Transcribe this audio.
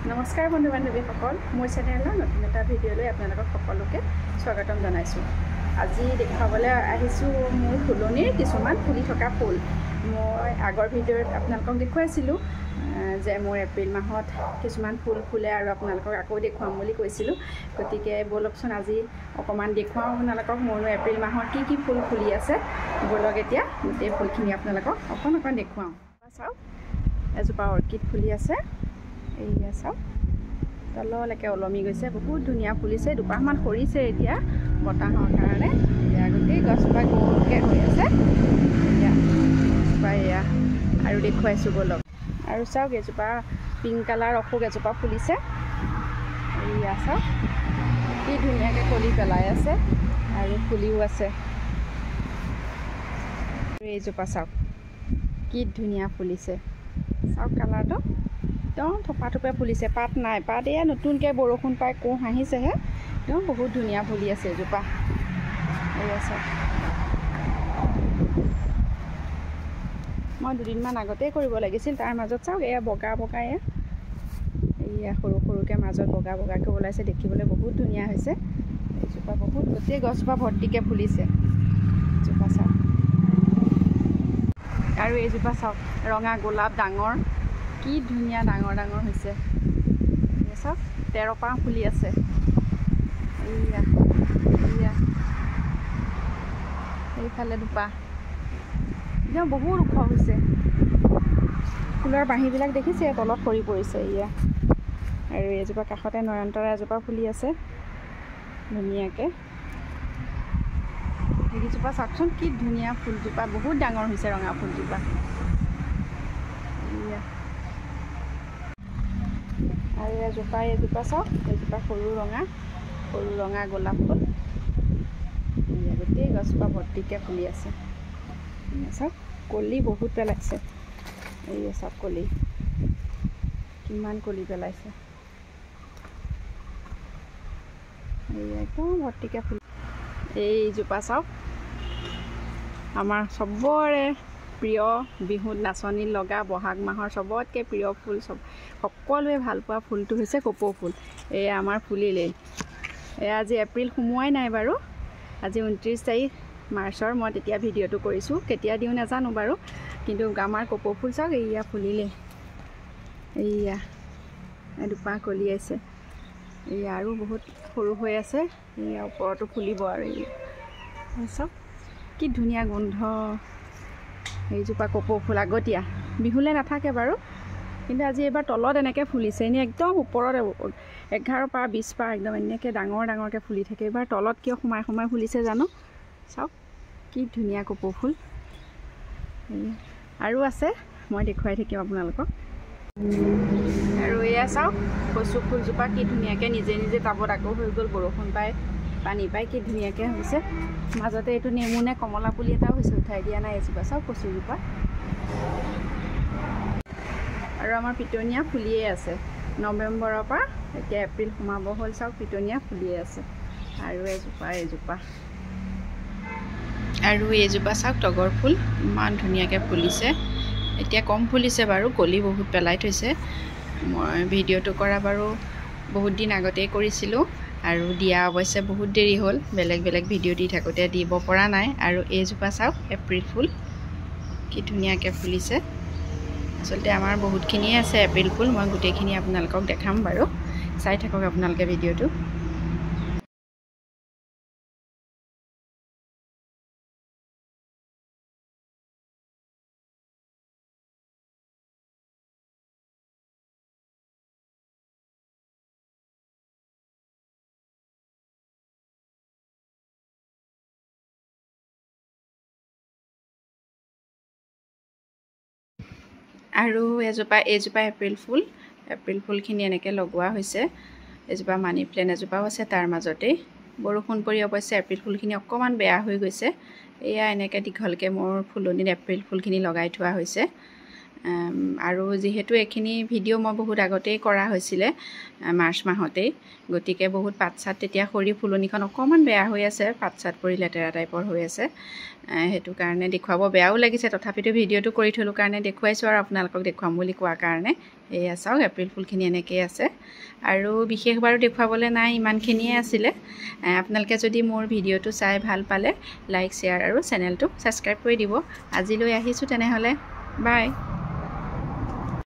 নমস্কাৰ বন্ধু বান্ধৱীসকল, মোৰ চেনেলৰ নতুন এটা ভিডিঅ'লৈ আপোনালোকক সকলোকে স্বাগতম জনাইছোঁ। আজি দেখাবলৈ আহিছোঁ মোৰ ফুলনিৰ কিছুমান ফুলি থকা ফুল। মই আগৰ ভিডিঅ'ত আপোনালোকক দেখুৱাইছিলোঁ যে মোৰ এপ্ৰিল মাহত কিছুমান ফুল ফুলে আৰু আপোনালোকক আকৌ দেখুৱাম বুলি কৈছিলোঁ। গতিকে ব'লকচোন আজি অকণমান দেখুৱাওঁ আপোনালোকক মোৰনো এপ্ৰিল মাহত কি ফুল ফুলি আছে। ব'লক এতিয়া গোটেই ফুলখিনি আপোনালোকক অকণ দেখুৱাওঁ। চাওক, এজোপা অৰ্কিড ফুলি আছে। এইয়া চাওক, তললৈকে ওলমি গৈছে, বহুত ধুনীয়া ফুলিছে। দুপাহমান সৰিছে এতিয়া বতাহৰ কাৰণে। এতিয়া গোটেই গছজোপা গোলকৈ হৈ আছে। এতিয়া গছজোপা এয়া আৰু দেখুৱাইছোঁ ব'লক। আৰু চাওক, এজোপা পিংক কালাৰ অশোক এজোপা ফুলিছে। এইয়া চাওক, কি ধুনীয়াকৈ কলি পেলাই আছে আৰু ফুলিও আছে। এইজোপা চাওক, কি ধুনীয়া ফুলিছে। চাওক কালাৰটো একদম থোপা থোপে ফুলিছে, পাত নাই। পাত এয়া নতুনকৈ বৰষুণ পাই কোঁহ আহিছেহে। একদম বহুত ধুনীয়া ফুলি আছে এজোপা। এই আছে, মই দুদিনমান আগতেই কৰিব লাগিছিল। তাৰ মাজত চাওক, এয়া বগা বগা, এয়া সৰু সৰুকৈ মাজত বগা বগাকৈ ওলাইছে। দেখিবলৈ বহুত ধুনীয়া হৈছে। এইজোপা বহুত, গোটেই গছজোপা ভৰ্তিকৈ ফুলিছে। এজোপা চাওক, আৰু এইজোপা চাওক, ৰঙা গোলাপ ডাঙৰ, কি ধুনীয়া ডাঙৰ ডাঙৰ হৈছে। চাওক, 13 পাহ ফুলি আছে। এইয়া এইয়া এইফালে দুপাহ, একদম বহুত ওখ হৈছে। ফুলৰ বাঁহীবিলাক দেখিছে, তলত সৰি পৰিছে। এয়া আৰু এজোপা কাষতে নয়নতৰা এজোপা ফুলি আছে ধুনীয়াকৈ। এইকেইজোপা চাওকচোন, কি ধুনীয়া ফুলজোপা, বহুত ডাঙৰ হৈছে ৰঙা ফুলজোপা। এয়া আৰু এজোপা চাওক, এজোপা সৰু ৰঙা গোলাপ ফুল। গোটেই গছজোপা ভৰ্তিকৈ ফুলি আছে। চাওক, কলি বহুত পেলাইছে। এই চাওক, কলি কিমান কলি পেলাইছে। এই একদম ভৰ্তিকৈ ফুলি। এইজোপা চাওক, আমাৰ চবৰে প্ৰিয়, বিহুত নাচনীত লগা, বহাগ মাহৰ চবতকৈ প্ৰিয় ফুল, সকলোৱে ভাল পোৱা ফুলটো হৈছে কপৌ ফুল। এয়া আমাৰ ফুলিলেই। এয়া আজি এপ্ৰিল সোমোৱাই নাই বাৰু, আজি 29 তাৰিখ মাৰ্চৰ। মই তেতিয়া ভিডিঅ'টো কৰিছোঁ, কেতিয়া দিওঁ নাজানো বাৰু। কিন্তু আমাৰ কপৌ ফুল চাওক, এইয়া ফুলিলেই। এইয়া দুপাহ কলিয়াইছে। এইয়া আৰু বহুত সৰু হৈ আছে। এইয়া ওপৰতো ফুলিব আৰু। এই চাওক, কি ধুনীয়া গোন্ধ। এইজোপা কপৌ ফুল আগতীয়া, বিহুলৈ নাথাকে বাৰু, কিন্তু আজি এইবাৰ তলত এনেকৈ ফুলিছে। এনেই একদম ওপৰত 11 পাহ 20 পাহ একদম এনেকৈ ডাঙৰ ডাঙৰকৈ ফুলি থাকে। এইবাৰ তলত কিয় সোমাই সোমাই ফুলিছে জানো। চাওক, কি ধুনীয়া কপৌ ফুল। আৰু আছে, মই দেখুৱাই থাকিম আপোনালোকক। আৰু এয়া চাওক, কচু ফুলজোপা কি ধুনীয়াকৈ নিজে নিজে টাবত আকৌ হৈ গ'ল। বৰষুণ পাই পানী পাই কি ধুনীয়াকৈ হৈছে। মাজতে এইটো নেমু নে কমলা পুলি এটাও হৈছে, উঠাই দিয়া নাই। এজোপা চাওক, কচুজোপা। আৰু আমাৰ পিটনীয়া ফুলিয়ে আছে নৱেম্বৰৰ পৰা এতিয়া এপ্ৰিল সোমাব হ'ল। চাওক, পিটনীয়া ফুলিয়ে আছে। আৰু এইজোপা চাওক, তগৰ ফুল ইমান ধুনীয়াকৈ ফুলিছে। এতিয়া কম ফুলিছে বাৰু, কলি বহুত পেলাই থৈছে। মই ভিডিঅ'টো কৰা বাৰু বহুত দিন আগতেই কৰিছিলোঁ, আৰু দিয়া অৱশ্যে বহুত দেৰি হ'ল। বেলেগ বেলেগ ভিডিঅ' দি থাকোঁতে দিব পৰা নাই। আৰু এইজোপা চাওক, এপ্ৰিল ফুল, কি ধুনীয়াকৈ ফুলিছে। আচলতে আমাৰ বহুতখিনিয়ে আছে এপ্ৰিল ফুল, মই গোটেইখিনি আপোনালোকক দেখাম বাৰু। চাই থাকক আপোনালোকে ভিডিঅ'টো। আৰু এইজোপা এপ্ৰিল ফুলখিনি এনেকৈ লগোৱা হৈছে। এজোপা মানি প্লেণ্ট এজোপাও আছে তাৰ মাজতেই। বৰষুণ পৰি অৱশ্যে এপ্ৰিল ফুলখিনি অকণমান বেয়া হৈ গৈছে। এয়া এনেকৈ দীঘলকৈ মোৰ ফুলনিত এপ্ৰিল ফুলখিনি লগাই থোৱা হৈছে। আৰু যিহেতু এইখিনি ভিডিঅ' মই বহুত আগতেই কৰা হৈছিলে মাৰ্চ মাহতেই, গতিকে বহুত পাত চাত তেতিয়া সৰি ফুলনিখন অকণমান বেয়া হৈ আছে, পাত চাত পৰি লেতেৰা টাইপৰ হৈ আছে। সেইটো কাৰণে দেখুৱাব বেয়াও লাগিছে, তথাপিতো ভিডিঅ'টো কৰি থলোঁ কাৰণে দেখুৱাইছোঁ আৰু আপোনালোকক দেখুৱাম বুলি কোৱাৰ কাৰণে। এয়া চাওক এপ্ৰিল ফুলখিনি এনেকৈয়ে আছে আৰু বিশেষ বাৰু দেখুৱাবলৈ নাই, ইমানখিনিয়ে আছিলে। আপোনালোকে যদি মোৰ ভিডিঅ'টো চাই ভাল পালে লাইক শ্বেয়াৰ আৰু চেনেলটো ছাবস্ক্ৰাইব কৰি দিব। আজিলৈ আহিছোঁ তেনেহ'লে, বাই।